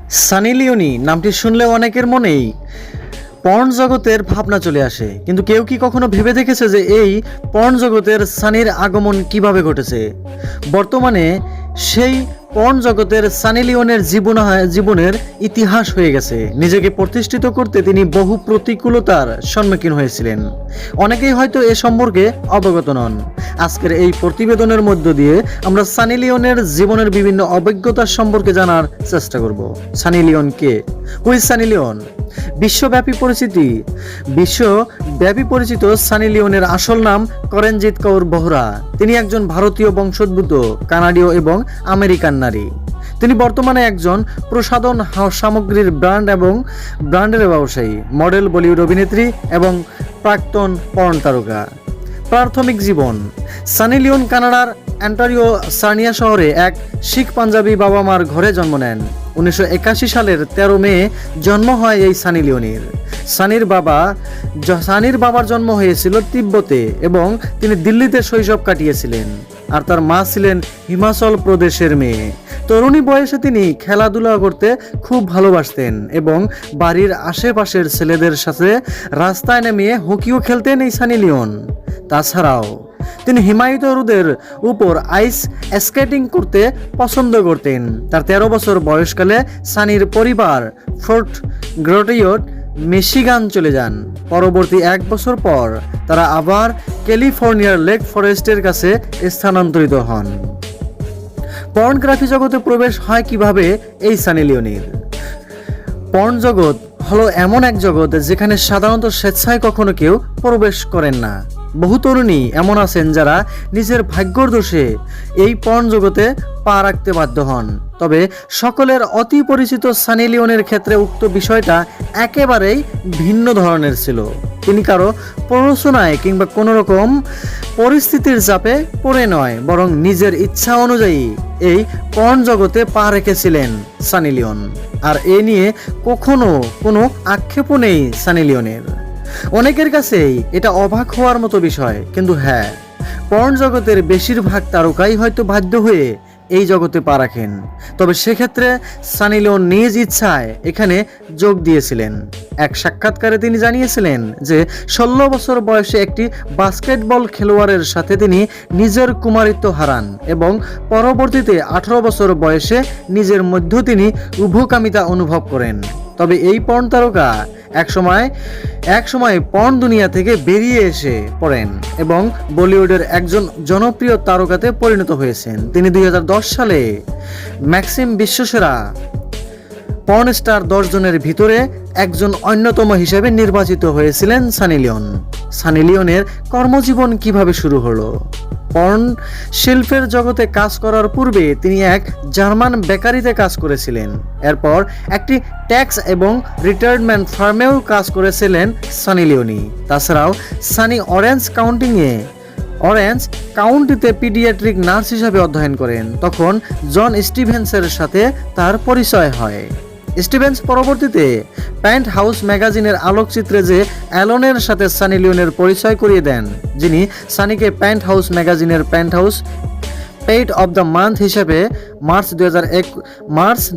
Sunny Leonie নামটি শুনলে অনেকের মনেই পর্ন জগতের ভাবনা চলে আসে, কিন্তু কেউ কি কখনো ভেবে দেখেছে যে এই পর্ন জগতের সানির আগমন কিভাবে ঘটেছে? বর্তমানে সেই পর্ন জগতের সানি লিওনের জীবনের ইতিহাস হয়ে গেছে। নিজেকে প্রতিষ্ঠিত করতে তিনি বহু প্রতিকূলতার সম্মুখীন হয়েছিলেন। অনেকেই হয়তো এ সম্পর্কে অবগত নন। আজকের এই প্রতিবেদনের মধ্য দিয়ে আমরা সানি লিওনের জীবনের বিভিন্ন অভিজ্ঞতার সম্পর্কে জানার চেষ্টা করব। সানি লিওন কে? Who is Sunny Leone? বিশ্বব্যাপী পরিচিত সানি লিওনের আসল নাম করণজিৎ কৌর বোহরা। তিনি একজন ভারতীয় বংশোদ্ভূত কানাডীয় এবং আমেরিকান নারী। তিনি বর্তমানে একজন প্রসাধন সামগ্রীর ব্র্যান্ডের ব্যবসায়ী, মডেল, বলিউড অভিনেত্রী এবং প্রাক্তন পর্ন তারকা। প্রাথমিক জীবন: সানি লিওন কানাডার অন্টারিও সার্নিয়া শহরে এক শিখ পাঞ্জাবি বাবা মার ঘরে জন্ম নেন। 1981 সালের 13 মে জন্ম হয় এই সানি লিওনের। সানির বাবার জন্ম হয়েছিল তিব্বতে এবং তিনি দিল্লিতে শৈশব কাটিয়েছিলেন। আর তার মা ছিলেন হিমাচল প্রদেশের মেয়ে। তরুণী বয়সে তিনি খেলাধুলা করতে খুব ভালোবাসতেন এবং বাড়ির আশেপাশের ছেলেদের সাথে রাস্তায় নেমে হকিও খেলতেন এই সানি লিওন। তাছাড়াও তিনি হিমায়িত হ্রদের উপর আইস স্কেটিং করতে পছন্দ করতেন। তার 13 বছর বয়সকালে সানির পরিবার ফোর্ট গ্রোটিওট, মিশিগান চলে যান। পরবর্তী 1 বছর পর তারা আবার ক্যালিফোর্নিয়ার লেক ফরেস্টের কাছে স্থানান্তরিত হন। পর্নোগ্রাফি জগতে প্রবেশ হয় কিভাবে এই সানি লিওনের? পর্ন জগৎ হলো এমন এক জগৎ যেখানে সাধারণত স্বেচ্ছায় কখনো কেউ প্রবেশ করেন না। বহু তরুণী এমন আছেন যারা নিজের ভাগ্যর দোষে এই পর্ন জগতে পা রাখতে বাধ্য হন। তবে সকলের অতি পরিচিত সানি লিওনের ক্ষেত্রে উক্ত বিষয়টা একেবারেই ভিন্ন ধরনের ছিল। তিনি কারো প্ররোচনায় কিংবা কোনো রকম পরিস্থিতির চাপে পড়ে নয়, বরং নিজের ইচ্ছা অনুযায়ী এই পর্ন জগতে পা রেখেছিলেন সানি লিওন। আর এ নিয়ে কখনো কোনো আক্ষেপও নেই সানি লিওনের। অনেকের কাছেই এটা অবাক হওয়ার মতো বিষয়, কিন্তু হ্যাঁ, পর্ন জগতের বেশিরভাগ তারকাই হয়তো বাধ্য হয়ে এই জগতে পা রাখেন। তবে সেক্ষেত্রে সানি লিওন নিজ ইচ্ছায় এখানে যোগ দিয়েছিলেন। এক সাক্ষাৎকারে তিনি জানিয়েছিলেন যে 16 বছর বয়সে একটি বাস্কেটবল খেলোয়াড়ের সাথে তিনি নিজের কুমারিত্ব হারান এবং পরবর্তীতে 18 বছর বয়সে নিজের মধ্যে তিনি উভকামিতা অনুভব করেন। তবে এই পর্ন তারকা এক সময় পর্ন দুনিয়া থেকে বেরিয়ে এসে পড়েন এবং বলিউডের একজন জনপ্রিয় তারকাতে পরিণত হয়েছেন। তিনি 2010 সালে ম্যাক্সিম বিশ্বসেরা পর্ন স্টার 10 জনের ভিতরে একজন অন্যতম হিসেবে নির্বাচিত হয়েছিলেন সানি লিওন। সানি লিওনের কর্মজীবন কিভাবে শুরু হলো? পর্ন শিল্পের জগতে কাজ করার পূর্বে তিনি এক জার্মান বেকারিতে কাজ করেছিলেন। এরপর একটি ট্যাক্স এবং রিটায়ারমেন্ট ফার্মেও কাজ করেছিলেন সানি লিওনি। তাছাড়াও সানি অরেঞ্জ কাউন্টিতে পিডিয়াট্রিক নার্স হিসাবে অধ্যয়ন করেন। তখন জন স্টিভেন্সের সাথে তার পরিচয় হয়। স্টিভেন্স পরবর্তীতে প্যান্ট হাউস ম্যাগাজিনের আলোকচিত্রে যে অ্যালনের সাথে সানি লিওনের পরিচয় করিয়ে দেন, যিনি সানিকে প্যান্ট হাউস ম্যাগাজিনের pant house paid of the month হিসেবে মার্চ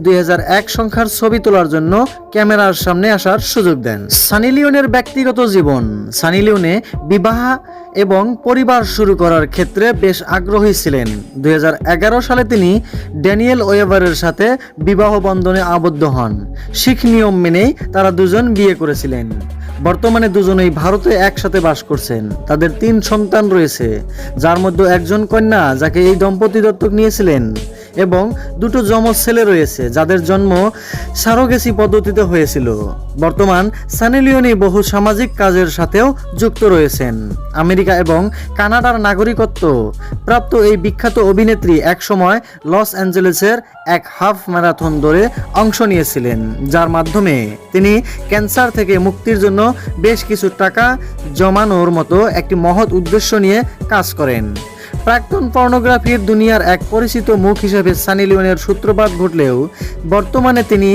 2001 সংখ্যার ছবি তোলার জন্য ক্যামেরার সামনে আসার সুযোগ দেন। সানি লিওনের ব্যক্তিগত জীবন: সানি লিওনে বিবাহ এবং পরিবার শুরু করার ক্ষেত্রে বেশ আগ্রহী ছিলেন। 2011 সালে তিনি ড্যানিয়েল ওয়েভারের সাথে বিবাহ বন্ধনে আবদ্ধ হন। শিখ নিয়ম মেনেই তারা দুজন বিয়ে করেছিলেন। বর্তমানে দুজনেই ভারতে একসাথে বাস করছেন। তাদের 3 সন্তান রয়েছে, যার মধ্যে একজন কন্যা যাকে এই দম্পতি দত্তক নিয়েছিলেন এবং 2 যমজ ছেলে রয়েছে যাদের জন্ম সারোগেসি পদ্ধতিতে হয়েছিল। বর্তমান সানি লিওনি বহু সামাজিক কাজের সাথেও যুক্ত রয়েছেন। আমেরিকা এবং কানাডার নাগরিকত্ব প্রাপ্ত এই বিখ্যাত অভিনেত্রী একসময় লস অ্যাঞ্জেলেসের এক হাফ ম্যারাথন দৌড়ে অংশ নিয়েছিলেন, যার মাধ্যমে তিনি ক্যান্সার থেকে মুক্তির জন্য বেশ কিছু টাকা জমানোর মতো একটি মহৎ উদ্দেশ্য নিয়ে কাজ করেন। প্রাক্তন পর্নোগ্রাফির দুনিয়ার এক পরিচিত মুখ হিসেবে সানি লিওনের সূত্রপাত ঘটলেও বর্তমানে তিনি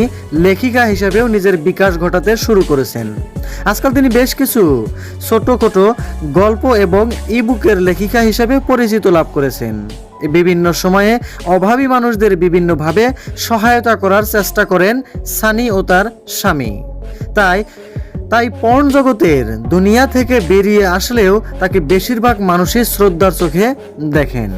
লেখিকা হিসেবেও নিজের বিকাশ ঘটাতে শুরু করেছেন। আজকাল তিনি বেশ কিছু ছোটখাটো গল্প এবং ইবুকের লেখিকা হিসেবে পরিচিত লাভ করেছেন। বিভিন্ন সময়ে অভাবী মানুষদের বিভিন্নভাবে সহায়তা করার চেষ্টা করেন সানি ও তার স্বামী। তাই পর্ন জগতের দুনিয়া থেকে বেরিয়ে আসলেও তাকে বেশিরভাগ মানুষই শ্রদ্ধার চোখে দেখেন।